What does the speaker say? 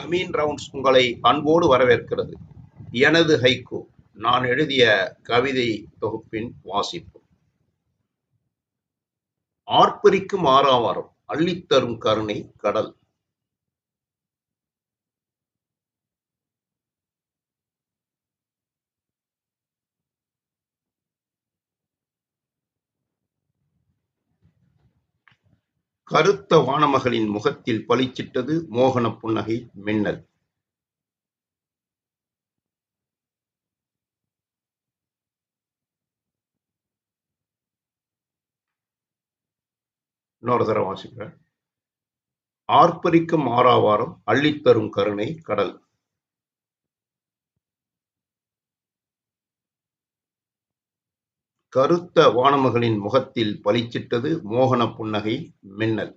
Ameen rounds உங்களை அன்போடு வரவேற்கிறது. எனது ஹைக்கூ, நான் எழுதிய கவிதை தொகுப்பின் வாசிப்பு. ஆர்ப்பரிக்கும் ஆரவாரம், அள்ளித்தரும் கருணை கடல். கருத்த வானமகளின் முகத்தில் பளிச்சிட்டது மோகன புன்னகை மின்னல். இன்னொரு தடவை வாசிக்கிறேன். ஆர்ப்பரிக்கும் ஆரவாரம், அள்ளித்தரும் கருணை கடல். கருத்த வானமகளின் முகத்தில் பளிச்சிட்டது மோகன புன்னகை மின்னல்.